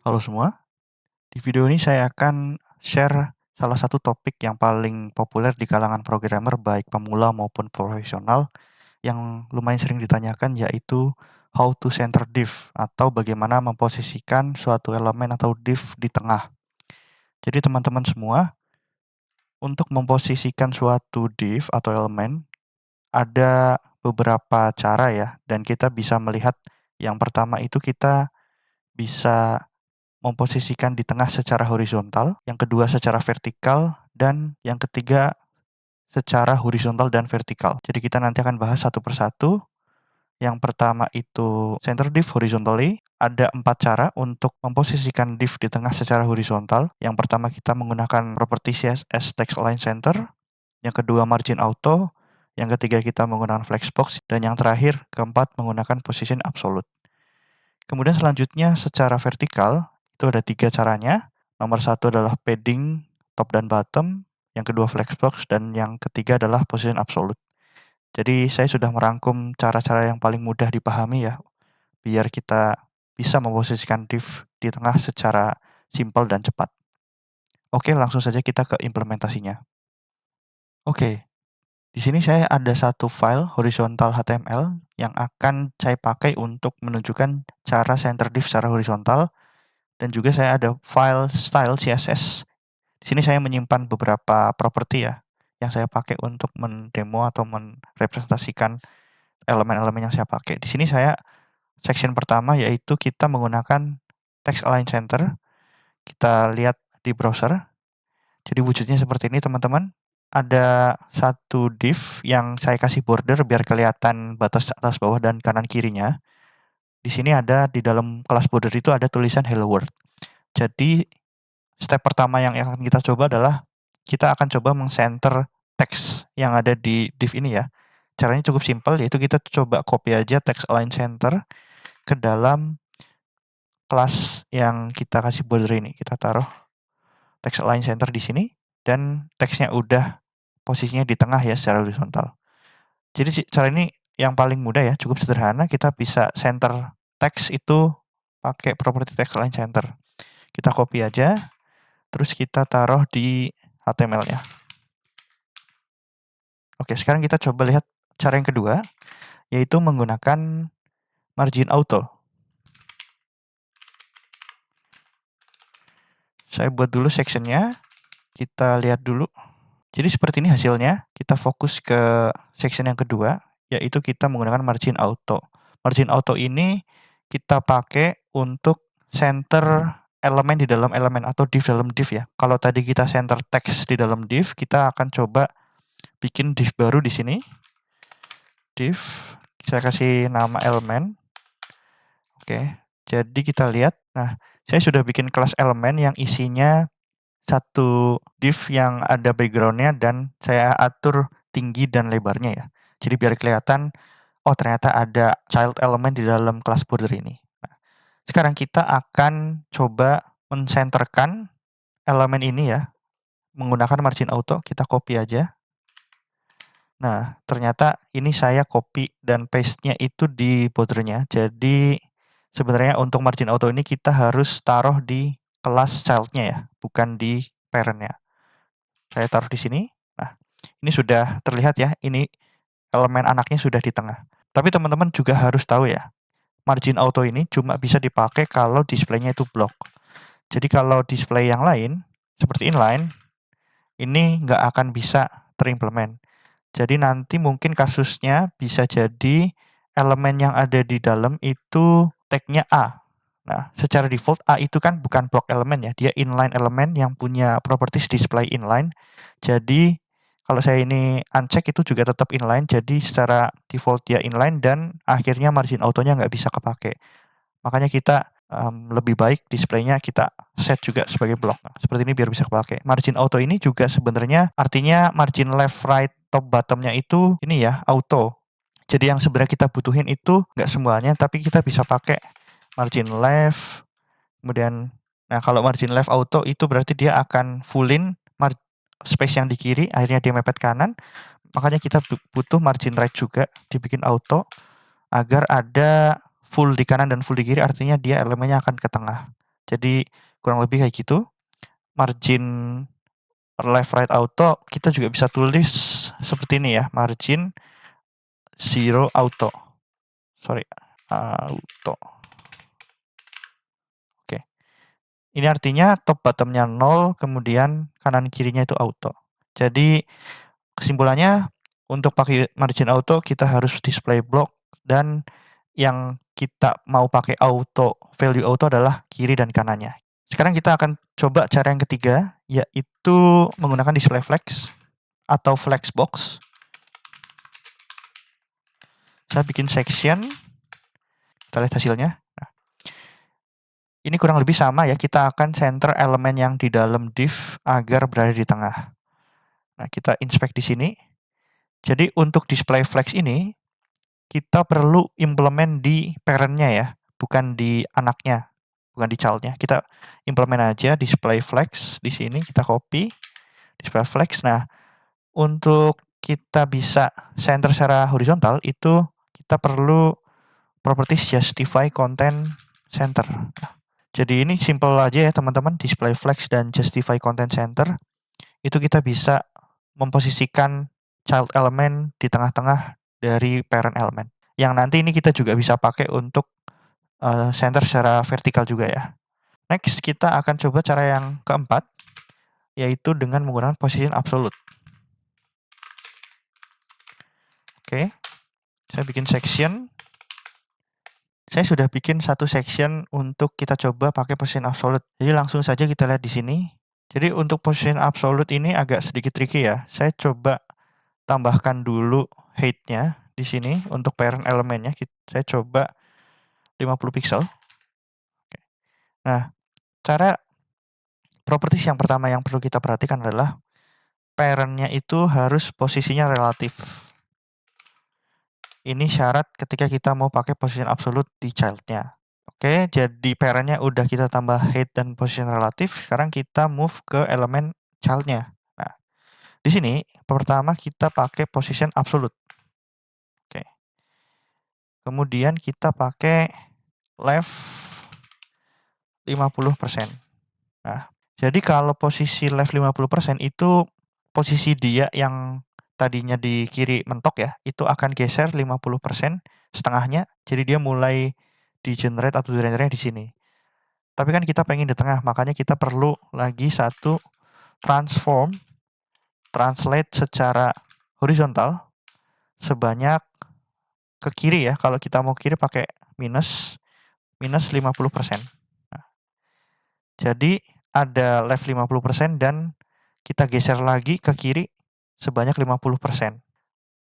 Halo semua, di video ini saya akan share salah satu topik yang paling populer di kalangan programmer baik pemula maupun profesional yang lumayan sering ditanyakan, yaitu how to center div atau bagaimana memposisikan suatu elemen atau div di tengah. Jadi teman-teman semua, untuk memposisikan suatu div atau elemen ada beberapa cara ya, dan kita bisa melihat yang pertama itu kita bisa memposisikan di tengah secara horizontal, yang kedua secara vertikal, dan yang ketiga secara horizontal dan vertikal. Jadi kita nanti akan bahas satu persatu. Yang pertama itu center div horizontally. Ada 4 cara untuk memposisikan div di tengah secara horizontal. Yang pertama kita menggunakan properti CSS Text Align Center. Yang kedua margin auto. Yang ketiga kita menggunakan flexbox. Dan yang terakhir, keempat, menggunakan position absolute. Kemudian selanjutnya secara vertikal, itu ada 3 caranya. Nomor 1 adalah padding top dan bottom, yang kedua flexbox, dan yang ketiga adalah position absolute. Jadi saya sudah merangkum cara-cara yang paling mudah dipahami ya, biar kita bisa memposisikan div di tengah secara simpel dan cepat. Oke, langsung saja kita ke implementasinya. Oke, di sini saya ada satu file horizontal HTML yang akan saya pakai untuk menunjukkan cara center div secara horizontal. Dan juga saya ada file style CSS. Di sini saya menyimpan beberapa properti ya, yang saya pakai untuk mendemo atau merepresentasikan elemen-elemen yang saya pakai. Di sini saya section pertama yaitu kita menggunakan text align center. Kita lihat di browser. Jadi wujudnya seperti ini teman-teman. Ada satu div yang saya kasih border biar kelihatan batas atas bawah dan kanan kirinya. Di sini ada di dalam kelas border itu ada tulisan hello world. Jadi step pertama yang akan kita coba adalah kita akan coba meng-center teks yang ada di div ini ya. Caranya cukup simpel, yaitu kita coba copy aja text align center ke dalam kelas yang kita kasih border ini. Kita taruh text align center di sini dan teksnya udah posisinya di tengah ya secara horizontal. Jadi cara ini yang paling mudah ya, cukup sederhana. Kita bisa center teks itu pakai properti text align center. Kita copy aja. Terus kita taruh di HTML-nya. Oke, sekarang kita coba lihat cara yang kedua, yaitu menggunakan margin auto. Saya buat dulu sectionnya, kita lihat dulu. Jadi seperti ini hasilnya, kita fokus ke section yang kedua, yaitu kita menggunakan margin auto. Margin auto ini kita pakai untuk center elemen di dalam elemen atau div dalam div ya. Kalau tadi kita center text di dalam div, kita akan coba bikin div baru di sini. Div, saya kasih nama elemen. Oke, jadi kita lihat. Nah, saya sudah bikin kelas elemen yang isinya satu div yang ada background-nya dan saya atur tinggi dan lebarnya ya. Jadi biar kelihatan, oh ternyata ada child element di dalam kelas border ini. Nah, sekarang kita akan coba mencenterkan elemen ini ya, menggunakan margin auto. Kita copy aja. Nah, ternyata ini saya copy dan paste-nya itu di bordernya. Jadi sebenarnya untuk margin auto ini kita harus taruh di kelas child-nya ya, bukan di parent-nya. Saya taruh di sini. Nah, ini sudah terlihat ya, ini elemen anaknya sudah di tengah. Tapi teman-teman juga harus tahu ya, margin auto ini cuma bisa dipakai kalau display-nya itu block. Jadi kalau display yang lain, seperti inline, ini nggak akan bisa terimplement. Jadi nanti mungkin kasusnya bisa jadi elemen yang ada di dalam itu tag-nya A. Nah, secara default A itu kan bukan block elemen ya, dia inline elemen yang punya properties display inline. Jadi kalau saya ini uncheck itu juga tetap inline, jadi secara default dia inline dan akhirnya margin autonya nggak bisa kepake. Makanya kita lebih baik displaynya kita set juga sebagai block. Nah, seperti ini biar bisa kepake. Margin auto ini juga sebenarnya artinya margin left, right, top, bottom-nya itu ini ya, auto. Jadi yang sebenarnya kita butuhin itu nggak semuanya, tapi kita bisa pakai margin left, kemudian, nah kalau margin left auto itu berarti dia akan fullin space yang di kiri, akhirnya dia mepet kanan. Makanya kita butuh margin right juga, dibikin auto, agar ada full di kanan dan full di kiri, artinya dia elemennya akan ke tengah. Jadi kurang lebih kayak gitu. Margin left right auto kita juga bisa tulis seperti ini ya, margin zero auto. Sorry, auto. Oke. Ini artinya top bottomnya 0, kemudian kanan kirinya itu auto. Jadi kesimpulannya untuk pakai margin auto kita harus display block, dan yang kita mau pakai auto, value auto adalah kiri dan kanannya. Sekarang kita akan coba cara yang ketiga, yaitu menggunakan display flex atau flex box. Saya bikin section, kita lihat hasilnya. Nah, ini kurang lebih sama ya, kita akan center elemen yang di dalam div agar berada di tengah. Nah, kita inspect di sini. Jadi untuk display flex ini, kita perlu implement di parent-nya ya, bukan di anaknya, bukan di child-nya. Kita implement aja display flex di sini, kita copy display flex. Nah, untuk kita bisa center secara horizontal itu kita perlu properties justify content center. Nah, jadi ini simple aja ya teman-teman, display flex dan justify content center. Itu kita bisa memposisikan child element di tengah-tengah dari parent element. Yang nanti ini kita juga bisa pakai untuk center secara vertikal juga ya. Next, kita akan coba cara yang keempat, yaitu dengan menggunakan position absolute. Oke, saya bikin section. Saya sudah bikin satu section untuk kita coba pakai position absolute. Jadi langsung saja kita lihat di sini. Jadi untuk position absolute ini agak sedikit tricky ya. Saya coba tambahkan dulu height-nya di sini untuk parent elemennya. Saya coba 50 pixel. Nah, cara properties yang pertama yang perlu kita perhatikan adalah parent-nya itu harus posisinya relatif. Ini syarat ketika kita mau pakai position absolute di child-nya. Oke, jadi parent-nya udah kita tambah height dan position relatif. Sekarang kita move ke elemen child-nya. Nah, di sini pertama kita pakai position absolute. Oke. Kemudian kita pakai left 50%. Nah, jadi kalau posisi left 50% itu posisi dia yang tadinya di kiri mentok ya, itu akan geser 50% setengahnya, jadi dia mulai di-generate atau di-render di sini. Tapi kan kita pengen di tengah, makanya kita perlu lagi satu transform, translate secara horizontal sebanyak ke kiri ya. Kalau kita mau kiri pakai minus 50%. Nah, jadi ada left 50% dan kita geser lagi ke kiri sebanyak 50%.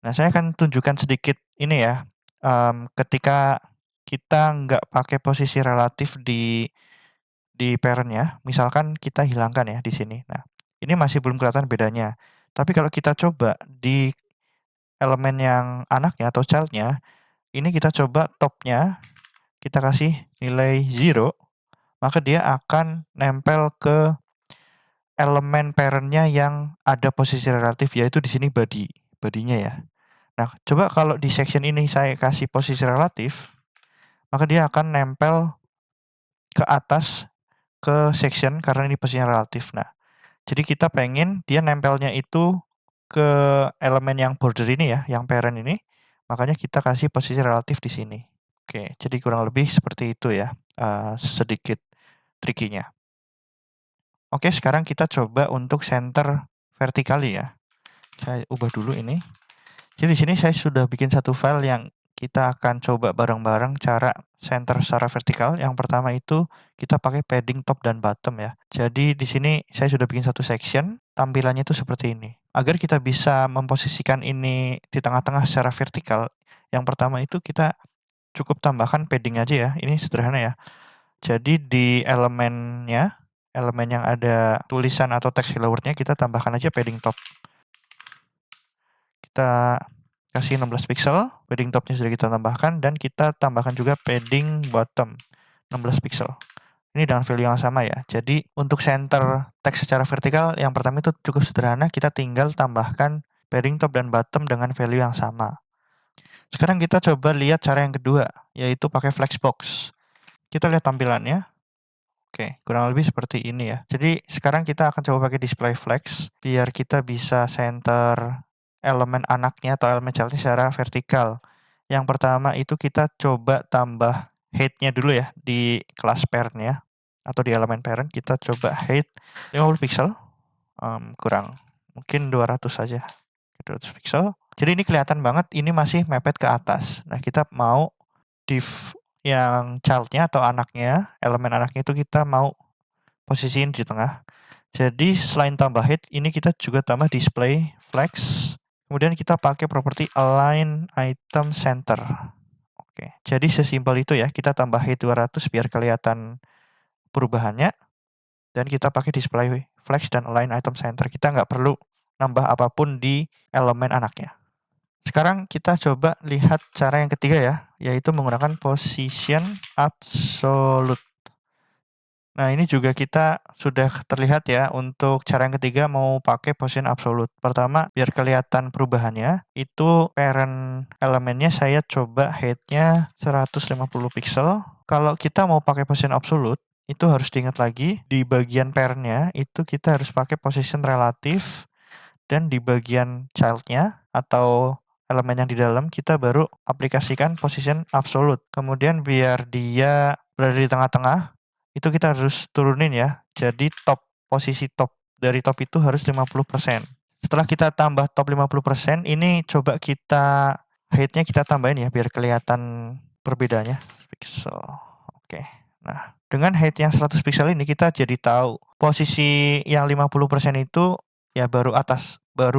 Nah, saya akan tunjukkan sedikit ini ya, ketika kita nggak pakai posisi relatif di parent-nya, misalkan kita hilangkan ya di sini. Nah, ini masih belum kelihatan bedanya. Tapi kalau kita coba di elemen yang anaknya atau child-nya, ini kita coba top-nya, kita kasih nilai 0, maka dia akan nempel ke elemen parent-nya yang ada posisi relatif, yaitu di sini body-nya ya. Nah, coba kalau di section ini saya kasih posisi relatif, maka dia akan nempel ke atas ke section karena ini posisinya relatif. Nah, jadi kita pengen dia nempelnya itu ke elemen yang border ini ya, yang parent ini, makanya kita kasih posisi relatif di sini. Oke, jadi kurang lebih seperti itu ya, sedikit trikinya. Oke, sekarang kita coba untuk center vertikali ya. Saya ubah dulu ini. Jadi di sini saya sudah bikin satu file yang kita akan coba bareng-bareng cara center secara vertikal. Yang pertama itu kita pakai padding top dan bottom ya. Jadi di sini saya sudah bikin satu section, tampilannya itu seperti ini. Agar kita bisa memposisikan ini di tengah-tengah secara vertikal, yang pertama itu kita cukup tambahkan padding aja ya. Ini sederhana ya. Jadi di elemennya, elemen yang ada tulisan atau teks hello world-nya kita tambahkan aja padding top. Kita kasih 16 pixel, padding top-nya sudah kita tambahkan, dan kita tambahkan juga padding bottom 16 pixel. Ini dengan value yang sama ya. Jadi untuk center teks secara vertikal, yang pertama itu cukup sederhana, kita tinggal tambahkan padding top dan bottom dengan value yang sama. Sekarang kita coba lihat cara yang kedua, yaitu pakai flexbox. Kita lihat tampilannya. Oke, kurang lebih seperti ini ya. Jadi sekarang kita akan coba pakai display flex biar kita bisa center elemen anaknya atau elemen childnya secara vertikal. Yang pertama itu kita coba tambah height-nya dulu ya di kelas parent-nya atau di elemen parent kita coba height 50 pixel, kurang, mungkin 200 saja, 200 pixel. Jadi ini kelihatan banget ini masih mepet ke atas. Nah, kita mau div yang child-nya atau anaknya, elemen anaknya itu kita mau posisiin di tengah. Jadi selain tambah height, ini kita juga tambah display flex. Kemudian kita pakai properti align item center. Oke, jadi sesimpel itu ya. Kita tambah height 200 biar kelihatan perubahannya. Dan kita pakai display flex dan align item center. Kita nggak perlu nambah apapun di elemen anaknya. Sekarang kita coba lihat cara yang ketiga ya, yaitu menggunakan position absolute. Nah, ini juga kita sudah terlihat ya untuk cara yang ketiga mau pakai position absolute. Pertama, biar kelihatan perubahannya, itu parent elemennya saya coba height-nya 150 pixel. Kalau kita mau pakai position absolute, itu harus diingat lagi, di bagian parent-nya itu kita harus pakai position relatif, dan di bagian child-nya atau elemen yang di dalam kita baru aplikasikan position absolute. Kemudian biar dia berada di tengah-tengah, itu kita harus turunin ya. Jadi posisi top dari top itu harus 50%. Setelah kita tambah top 50%, ini coba kita height-nya kita tambahin ya biar kelihatan perbedaannya. Pixel. Oke. Nah, dengan height yang 100 pixel ini kita jadi tahu posisi yang 50% itu ya baru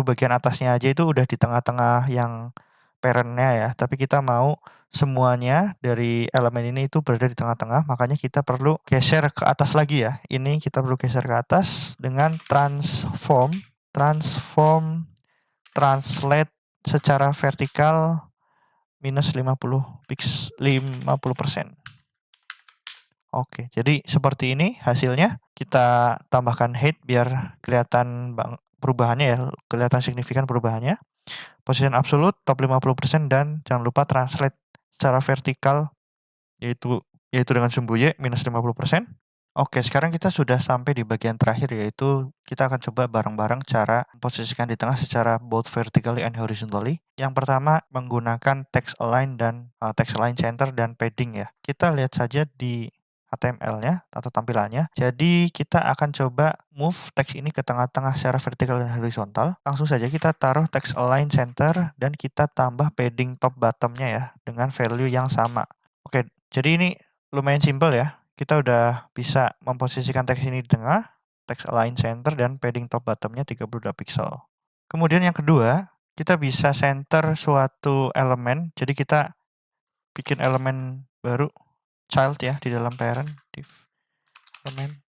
bagian atasnya aja itu udah di tengah-tengah yang parent-nya ya. Tapi kita mau semuanya dari elemen ini itu berada di tengah-tengah, makanya kita perlu geser ke atas lagi ya. Ini kita perlu geser ke atas dengan transform translate secara vertikal minus 50%. Oke, jadi seperti ini hasilnya. Kita tambahkan height biar kelihatan perubahannya ya, kelihatan signifikan perubahannya. Position absolute, top 50%, dan jangan lupa translate secara vertikal, yaitu dengan sumbu Y minus 50%. Oke, sekarang kita sudah sampai di bagian terakhir, yaitu kita akan coba bareng-bareng cara memposisikan di tengah secara both vertically and horizontally. Yang pertama menggunakan text align dan text align center dan padding ya. Kita lihat saja di HTML-nya atau tampilannya. Jadi kita akan coba move teks ini ke tengah-tengah secara vertikal dan horizontal. Langsung saja kita taruh text align center dan kita tambah padding top bottom-nya ya dengan value yang sama. Oke, jadi ini lumayan simpel ya. Kita udah bisa memposisikan teks ini di tengah, text align center dan padding top bottom-nya 32 pixel. Kemudian yang kedua, kita bisa center suatu elemen. Jadi kita bikin elemen baru child ya di dalam parent div elemen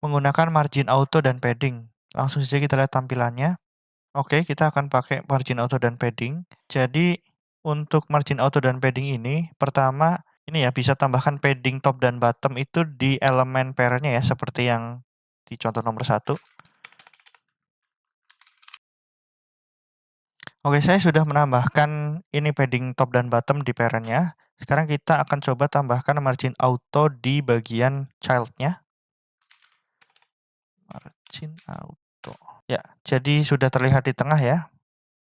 menggunakan margin auto dan padding. Langsung saja kita lihat tampilannya. Oke, kita akan pakai margin auto dan padding. Jadi untuk margin auto dan padding ini, pertama ini ya bisa tambahkan padding top dan bottom itu di elemen parent-nya ya, seperti yang di contoh nomor 1. Oke, saya sudah menambahkan ini padding top dan bottom di parent-nya. Sekarang kita akan coba tambahkan margin auto di bagian child-nya. Margin auto. Ya, jadi sudah terlihat di tengah ya.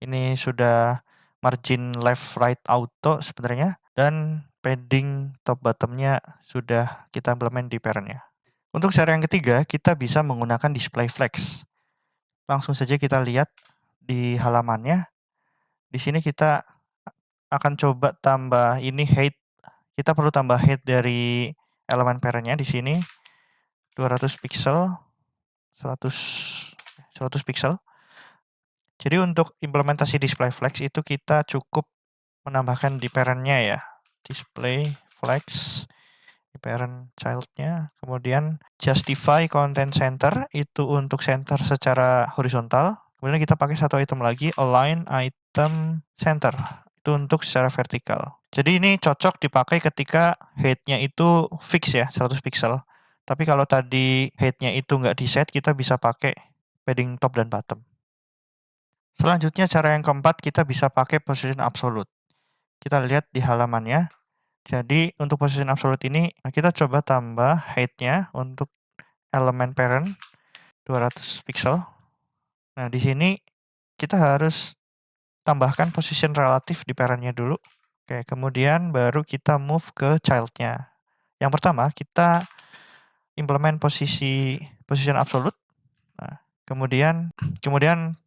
Ini sudah margin left right auto sebenarnya, dan padding top bottom-nya sudah kita implement di parent-nya. Untuk cara yang ketiga, kita bisa menggunakan display flex. Langsung saja kita lihat di halamannya. Di sini kita akan coba tambah ini height. Kita perlu tambah height dari elemen parent-nya di sini 200 pixel, 100 pixel. Jadi untuk implementasi display flex itu kita cukup menambahkan di parent-nya ya. Display flex di parent child-nya. Kemudian justify content center itu untuk center secara horizontal. Kemudian kita pakai satu item lagi, align item center. Itu untuk secara vertikal. Jadi ini cocok dipakai ketika height-nya itu fix ya, 100 pixel. Tapi kalau tadi height-nya itu nggak di set, kita bisa pakai padding top dan bottom. Selanjutnya cara yang keempat, kita bisa pakai position absolute. Kita lihat di halamannya. Jadi untuk position absolute ini kita coba tambah height-nya untuk elemen parent 200 pixel. Nah, di sini kita harus tambahkan position relatif di parent-nya dulu. Oke, kemudian baru kita move ke child-nya. Yang pertama, kita implement position absolute. Nah, kemudian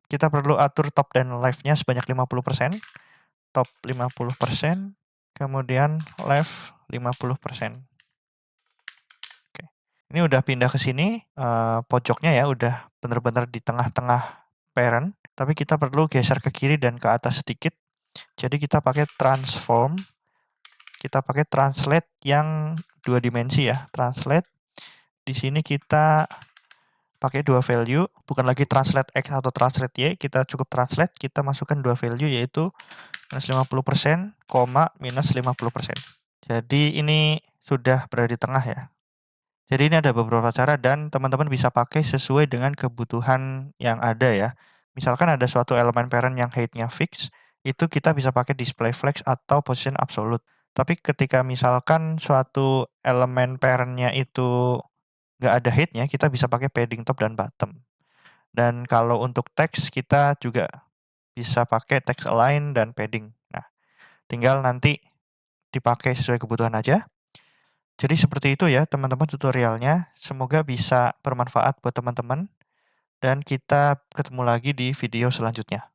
kita perlu atur top dan left-nya sebanyak 50%, top 50%, kemudian left 50%. Oke. Ini udah pindah ke sini, pojoknya ya udah benar-benar di tengah-tengah parent, tapi kita perlu geser ke kiri dan ke atas sedikit. Jadi kita pakai transform, kita pakai translate yang 2 dimensi ya. Translate, di sini kita pakai 2 value, bukan lagi translate X atau translate Y, kita cukup translate, kita masukkan 2 value yaitu minus 50%, minus 50%. Jadi ini sudah berada di tengah ya. Jadi ini ada beberapa cara dan teman-teman bisa pakai sesuai dengan kebutuhan yang ada ya. Misalkan ada suatu elemen parent yang height-nya fix, itu kita bisa pakai display flex atau position absolute. Tapi ketika misalkan suatu elemen parent-nya itu nggak ada height-nya, kita bisa pakai padding top dan bottom. Dan kalau untuk teks, kita juga bisa pakai text align dan padding. Nah, tinggal nanti dipakai sesuai kebutuhan aja. Jadi seperti itu ya teman-teman tutorialnya. Semoga bisa bermanfaat buat teman-teman. Dan kita ketemu lagi di video selanjutnya.